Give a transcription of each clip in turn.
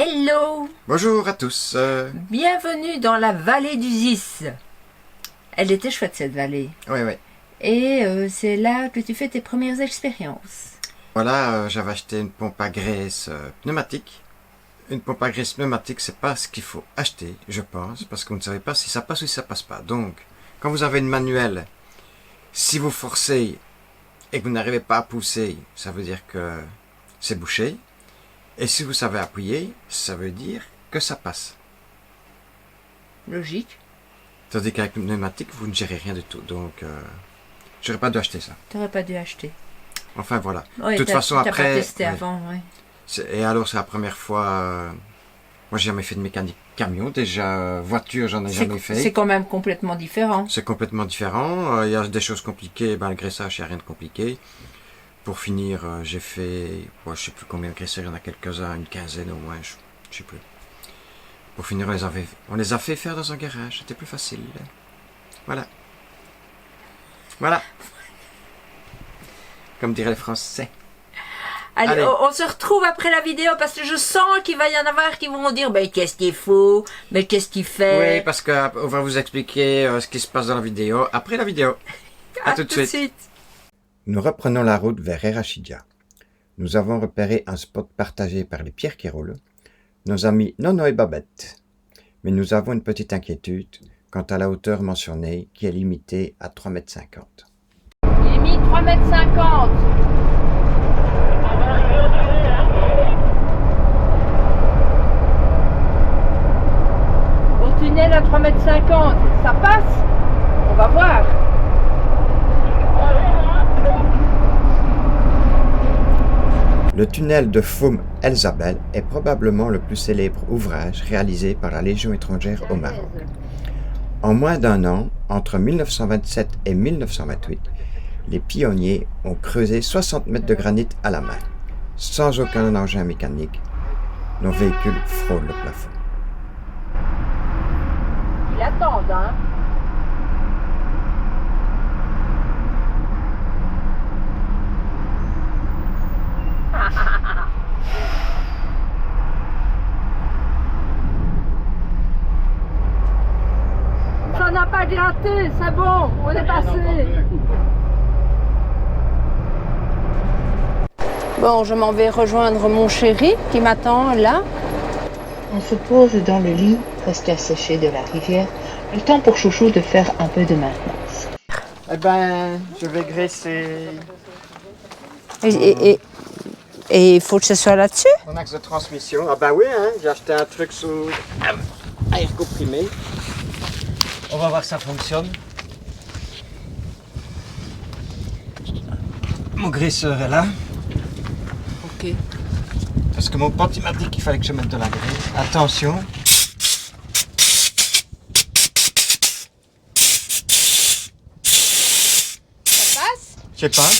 Hello! Bonjour à tous. Bienvenue dans la vallée du Zis. Elle était chouette cette vallée. Oui, oui. Et c'est là que tu fais tes premières expériences. Voilà, j'avais acheté une pompe à graisse pneumatique. Une pompe à graisse pneumatique, c'est pas ce qu'il faut acheter, je pense, parce que vous ne savez pas si ça passe ou si ça passe pas. Donc, quand vous avez une manuelle, si vous forcez et que vous n'arrivez pas à pousser, ça veut dire que c'est bouché. Et si vous savez appuyer, ça veut dire que ça passe. Logique. Tandis qu'avec une pneumatique, vous ne gérez rien du tout. Donc, j'aurais pas dû acheter ça. T'aurais pas dû acheter. Enfin, voilà. Ouais, De toute façon, après... T'as pas testé ouais. avant, ouais. Et alors, c'est la première fois... moi, j'ai jamais fait de mécanique camion. Déjà, voiture, j'en ai jamais fait. C'est quand même complètement différent. C'est complètement différent. Il y a des choses compliquées. Ben, le graissage, il n'y a rien de compliqué. Pour finir, j'ai fait... je sais plus combien de graisseurs, il y en a quelques-uns, une quinzaine au moins, je sais plus. Pour finir, on les a fait faire dans un garage. C'était plus facile. Voilà. Voilà. Comme diraient les Français. Allez. On se retrouve après la vidéo parce que je sens qu'il va y en avoir qui vont dire mais qu'est-ce qu'il faut, mais qu'est-ce qu'il fait. Oui, parce qu'on va vous expliquer ce qui se passe dans la vidéo après la vidéo. À tout de suite. Nous reprenons la route vers Erachidia. Nous avons repéré un spot partagé par les Pierre qui roulent, nos amis Nono et Babette. Mais nous avons une petite inquiétude quant à la hauteur mentionnée qui est limitée à 3,50 m. Limite 3,50 m. Au tunnel à 3,50 m, ça passe? On va voir. Le tunnel de Foum-Elzabel est probablement le plus célèbre ouvrage réalisé par la Légion étrangère au Maroc. En moins d'un an, entre 1927 et 1928, les pionniers ont creusé 60 mètres de granit à la main, sans aucun engin mécanique. Nos véhicules frôlent le plafond. Ils attendent, hein? Ça n'a pas gratté, c'est bon, on est passé. Bon, je m'en vais rejoindre mon chéri qui m'attend là. On se pose dans le lit, presque asséché de la rivière, le temps pour Chouchou de faire un peu de maintenance. Eh ben, je vais graisser Et il faut que ce soit là-dessus? mon axe de transmission. Ah ben oui, hein, j'ai acheté un truc sous air comprimé. On va voir si ça fonctionne. Mon graisseur est là. Ok. Parce que mon pote il m'a dit qu'il fallait que je mette de la graisse. Attention. Ça passe? Je sais pas.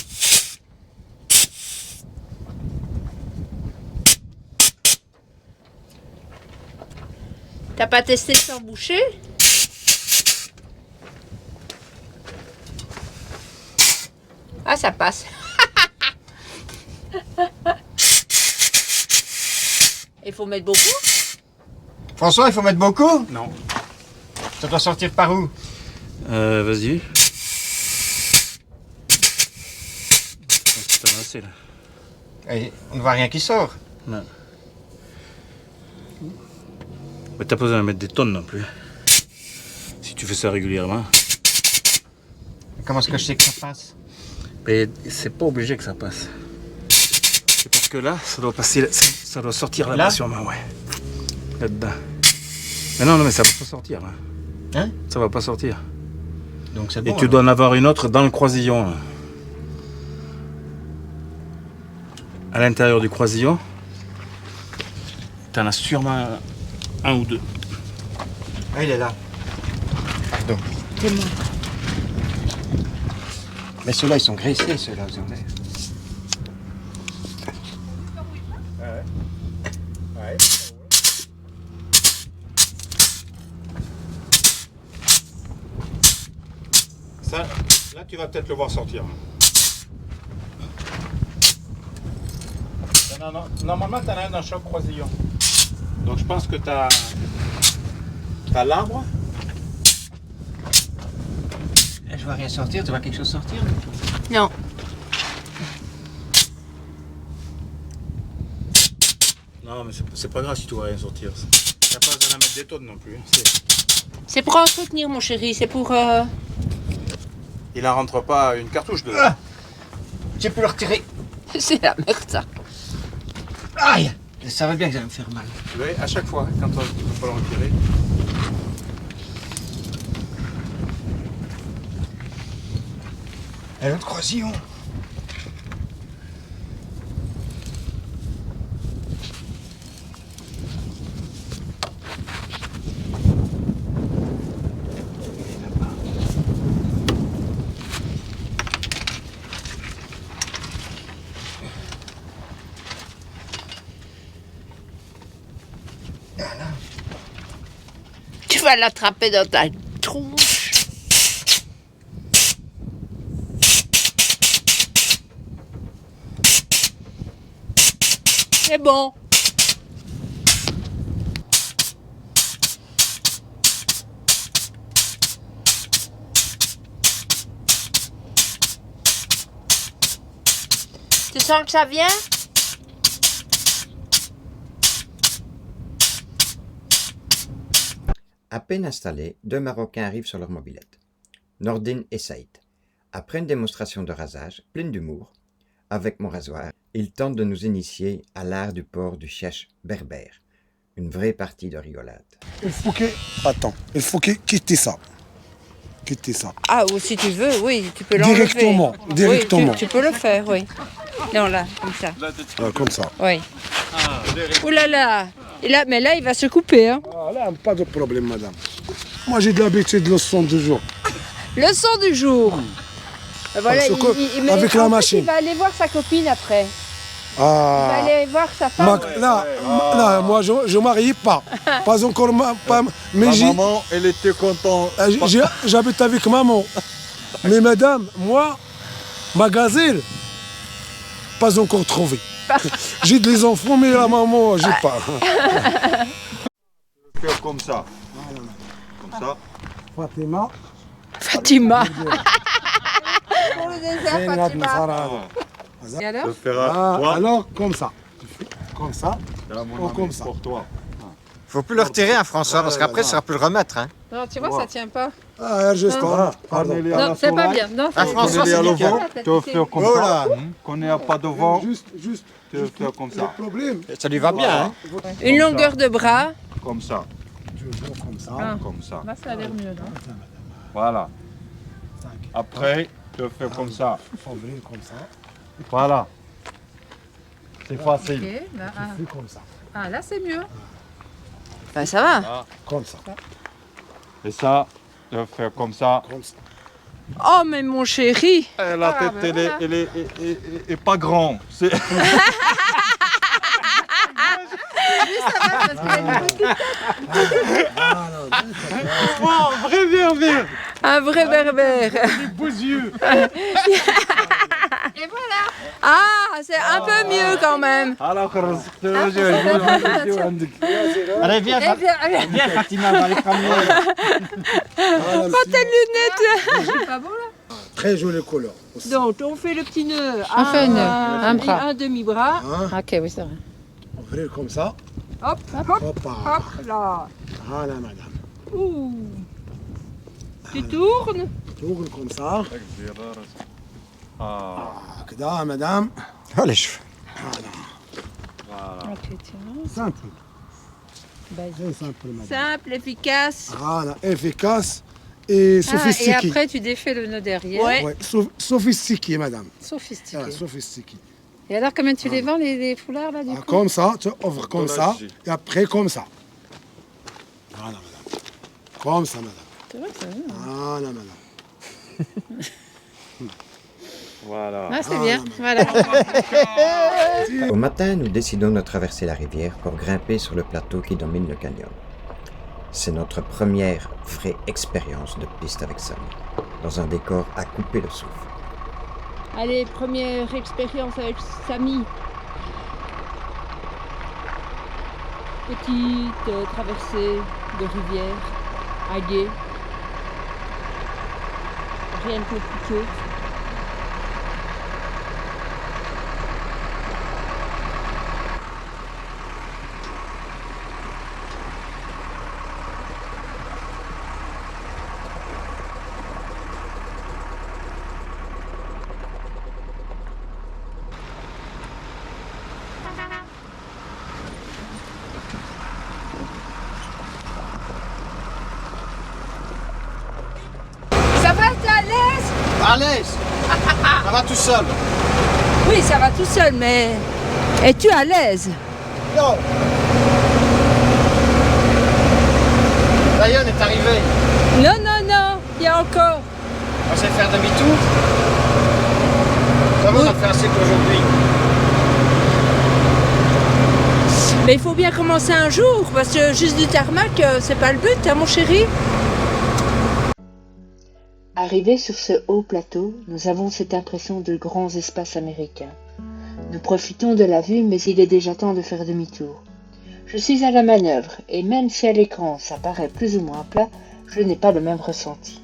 T'as pas testé sans boucher? Ah, ça passe. Il faut mettre beaucoup? François, il faut mettre beaucoup? Non. Ça doit sortir par où? Vas-y. C'est assez là. Et on ne voit rien qui sort. Non. Mais t'as pas besoin de mettre des tonnes non plus. Si tu fais ça régulièrement. Comment est-ce que je sais que ça passe? Mais c'est pas obligé que ça passe. C'est parce que là, ça doit passer, ça doit sortir là-bas sûrement, ouais. Là-dedans. Mais non, mais ça va pas sortir là. Hein? Ça va pas sortir. Donc c'est Et bon. tu dois en avoir une autre dans le croisillon. Là. À l'intérieur du croisillon, t'en as sûrement un ou deux. Ah, il est là. Pardon. C'est bon. Mais ceux-là, ils sont graissés, ceux-là, vous en avez. Ça, là, tu vas peut-être le voir sortir. Non, normalement, tu en as un dans chaque croisillon. Donc je pense que t'as l'arbre. Je vois rien sortir, tu vois quelque chose sortir? Non. Non, mais c'est pas grave si tu vois rien sortir. T'as pas besoin de mettre des tonnes non plus. C'est pour entretenir, mon chéri, c'est pour... Il en rentre pas une cartouche dedans. Ah, tu peux le retirer. C'est la merde, ça. Aïe! Ça va bien que ça va me faire mal. Tu vois, à chaque fois, quand il va falloir le retirer. Et l'autre croisillon. Tu vas l'attraper dans ta tronche. C'est bon. Tu sens que ça vient? À peine installés, deux Marocains arrivent sur leur mobilette. Nordine et Saïd. Après une démonstration de rasage, pleine d'humour, avec mon rasoir, ils tentent de nous initier à l'art du port du chèche berbère. Une vraie partie de rigolade. Il faut que... Attends, il faut que quitter ça. Quitter ça. Ah, ou si tu veux, oui, tu peux l'enlever. Directement, directement. Oui, tu peux le faire, oui. Non, là, comme ça. Ah, comme ça. Oui. Ouh là là. Et là, mais là, il va se couper, hein. Ah, là, pas de problème, madame. Moi, j'ai de l'habitude de le son du jour. Le son du jour. Voilà, Parce que avec la machine. Il va aller voir sa copine après. Il va Ah. aller voir sa femme. Là, moi, je ne marie pas. Pas encore. Mais Ma maman, elle était contente. j'habite avec maman. Mais madame, moi, ma gazelle, pas encore trouvée. J'ai des enfants, mais la maman, j'ai pas. Faire comme ça. Comme ça. Fatima. Fatima. Pour le désert, Fatima. Et alors? Je ferai toi. Alors, comme ça. Tu fais comme ça. Là, mon Oh, ami, comme ça. pour toi. Faut plus le retirer, hein, François, parce qu'après, ça sera plus le remettre. Hein. Non, tu vois, ça tient pas. Ah, juste Voilà. pardon. Prenez-les à Non, la c'est pas soleil. bien. Non, Ah, c'est- François, Prenez-les à c'est le nickel. vent. Tu vas faire comme Oh ça. là. Qu'on n'ait pas de vent. Juste. Tu vas faire comme ça. Le problème. Ça lui va bien, hein. Une longueur de bras. Comme ça. Je veux comme ça. Ah. Comme ça. Là, ça a l'air mieux, non? Voilà. Après, tu fais comme ça. Ouvrir comme ça. Voilà. C'est facile. Ok, là, ah. Fais comme ça. Ah, là, c'est mieux. Ben, ça va. Comme ça. Et ça, tu vas faire comme ça. Comme ça. Oh, mais mon chéri. La tête, ben voilà. elle est pas grande. C'est vrai berbère. Un vrai berbère. Des beaux yeux. Ah, c'est un peu mieux quand même. Alors, Allez, viens, viens, Fatima, dans les premiers. Oh, tes lunettes. C'est pas bon, là? Très jolie couleur. aussi. Donc, on fait le petit nœud. On fait un nœud, un bras. Un demi-bras. Hein? Ok, oui, c'est vrai. Ouvrir comme ça. Hop, hop, Hop. hop, là. Voilà, madame. Ouh. Tu tournes. Tourne comme ça. Ah, Là, madame. Oh, les cheveux. Ok, tiens. Simple. Basique. Très simple, madame. Simple, efficace. Voilà, efficace et Ah, sophistiqué. et après, tu défais le nœud derrière. Ouais. Ouais, sophistiqué, madame. Sophistiqué. Voilà, sophistiqué. Et alors, comment tu les vends, les foulards, là, du Ah, coup? comme ça, tu ouvres comme ça, Collage. et après comme ça. Voilà, madame. Comme ça, madame. C'est vrai que ça va. Voilà, madame. voilà. Ah, c'est bien. Voilà. Au matin, nous décidons de traverser la rivière pour grimper sur le plateau qui domine le canyon. C'est notre première vraie expérience de piste avec Samy, dans un décor à couper le souffle. Allez, première expérience avec Samy. petite traversée de rivière à gué. Rien de compliqué. Ça va, t'es à l'aise? À l'aise. Ça va tout seul. Oui, ça va tout seul, mais es-tu à l'aise? Non. Diane est arrivée. Non, non, non, il y a encore. On sait faire demi-tour. Ça va, on a fait assez pour aujourd'hui. Mais il faut bien commencer un jour, parce que juste du tarmac, c'est pas le but, hein, mon chéri. Arrivés sur ce haut plateau, nous avons cette impression de grands espaces américains. Nous profitons de la vue, mais il est déjà temps de faire demi-tour. Je suis à la manœuvre, et même si à l'écran ça paraît plus ou moins plat, je n'ai pas le même ressenti.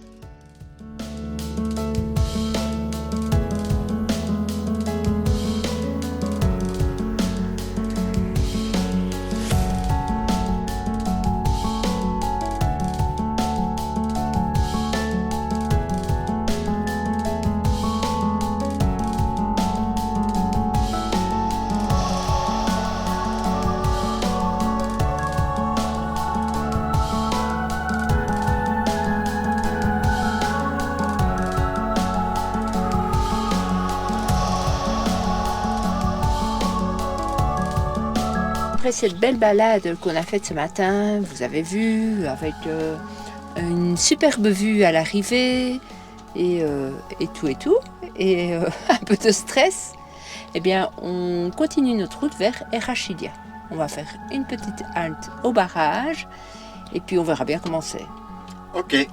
Après cette belle balade qu'on a faite ce matin, vous avez vu, avec une superbe vue à l'arrivée et tout, et un peu de stress, eh bien on continue notre route vers Errachidia. On va faire une petite halte au barrage et puis on verra bien comment c'est. Ok.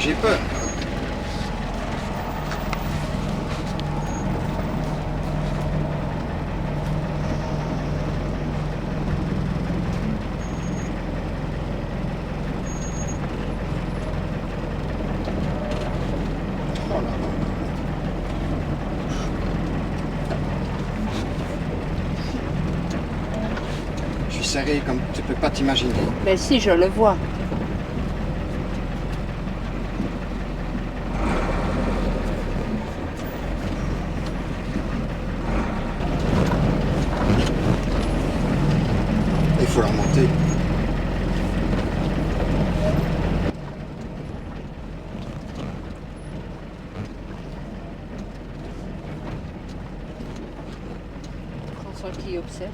J'ai peur. Oh là là. Je suis serré comme tu peux pas t'imaginer. Mais si, je le vois. Il faut la remonter. François qui observe.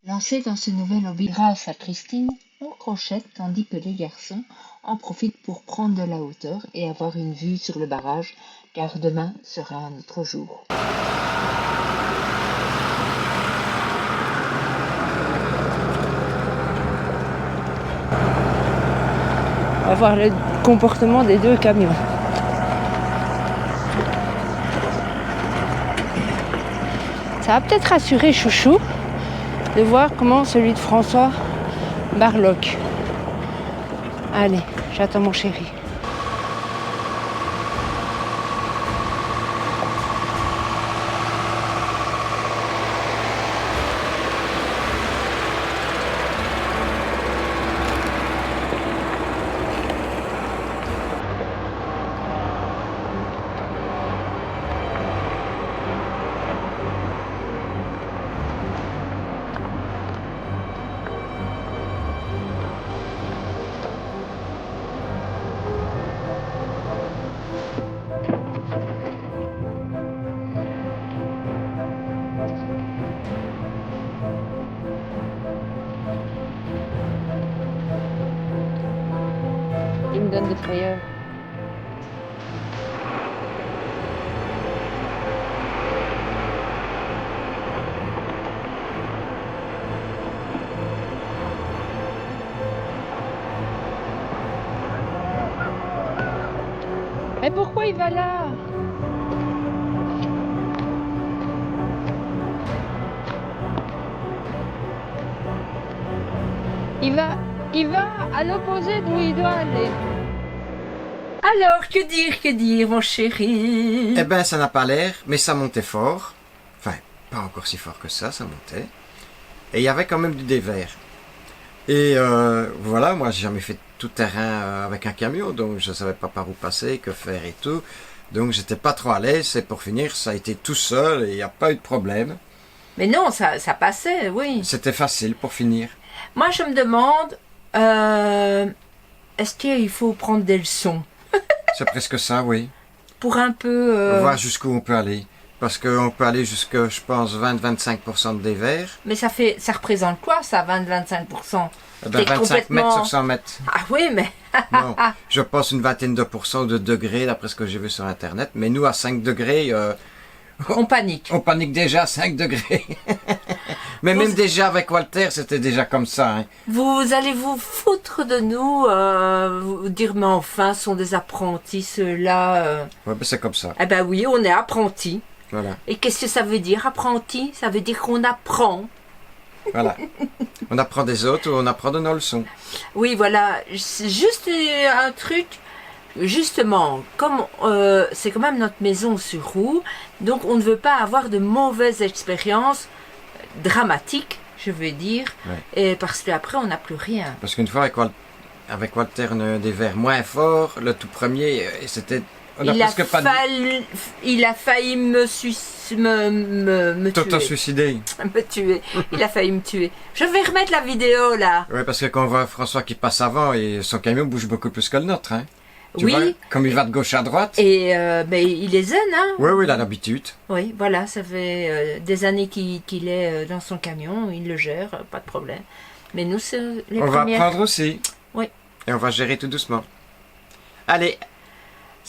Lancé dans ce nouvel hobby grâce à Christine, on crochette tandis que les garçons en profitent pour prendre de la hauteur et avoir une vue sur le barrage, car demain sera un autre jour. On va voir le comportement des deux camions. Ça va peut-être rassurer Chouchou de voir comment celui de François barloque. Allez, j'attends mon chéri. me donne des frayeurs. Mais pourquoi il va là? Il va à l'opposé d'où il doit aller. Alors, que dire, mon chéri? Eh ben, ça n'a pas l'air, mais ça montait fort. Enfin, pas encore si fort que ça montait. Et il y avait quand même du dévers. Et voilà, moi, j'ai jamais fait tout terrain avec un camion, donc je savais pas par où passer, que faire et tout. Donc, j'étais pas trop à l'aise. Et pour finir, ça a été tout seul et il n'y a pas eu de problème. Mais non, ça passait, oui. C'était facile pour finir. Moi, je me demande, est-ce qu'il faut prendre des leçons C'est presque ça, oui. pour un peu... Voir jusqu'où on peut aller. Parce qu'on peut aller jusqu'à, je pense, 20-25% de dévers. Mais ça représente quoi, ça, 20-25%? Eh ben, T'es 25 mètres complètement- sur 100 mètres. Ah oui, mais... Non, je pense une vingtaine de pourcents de degrés, d'après ce que j'ai vu sur Internet. Mais nous, à 5 degrés, On panique. on panique déjà à 5 degrés. Mais même déjà avec Walter, c'était déjà comme ça. Hein. Vous allez vous foutre de nous, vous dire, mais enfin, ce sont des apprentis, ceux-là. Ouais, ben c'est comme ça. Eh ben oui, on est apprentis. Voilà. Et qu'est-ce que ça veut dire, apprenti? Ça veut dire qu'on apprend. Voilà. On apprend des autres ou on apprend de nos leçons. Oui, voilà. C'est juste un truc. Justement, comme c'est quand même notre maison sur roue, donc on ne veut pas avoir de mauvaises expériences dramatiques, je veux dire, Ouais. et parce qu'après on n'a plus rien. Parce qu'une fois avec Walter, on a des verres moins forts. Le tout premier, c'était... On a presque pas Il a failli me tuer. t'auto-suicider. Me tuer. Il a failli me tuer. Je vais remettre la vidéo là. Ouais, parce que quand on voit François qui passe avant, et son camion bouge beaucoup plus que le nôtre. Hein. Tu Oui. vois, comme il va de gauche à droite. Et mais il est zen, hein. Oui, oui, il a l'habitude. Oui, voilà, ça fait des années qu'il est dans son camion, il le gère, pas de problème. Mais nous, c'est les On va premières. apprendre aussi. Oui. Et on va gérer tout doucement. Allez.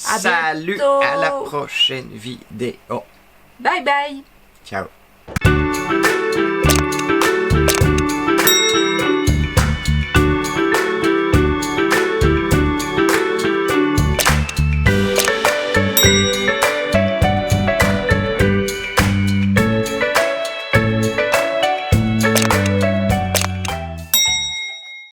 À Salut, bientôt. à la prochaine vidéo. Bye bye. Ciao.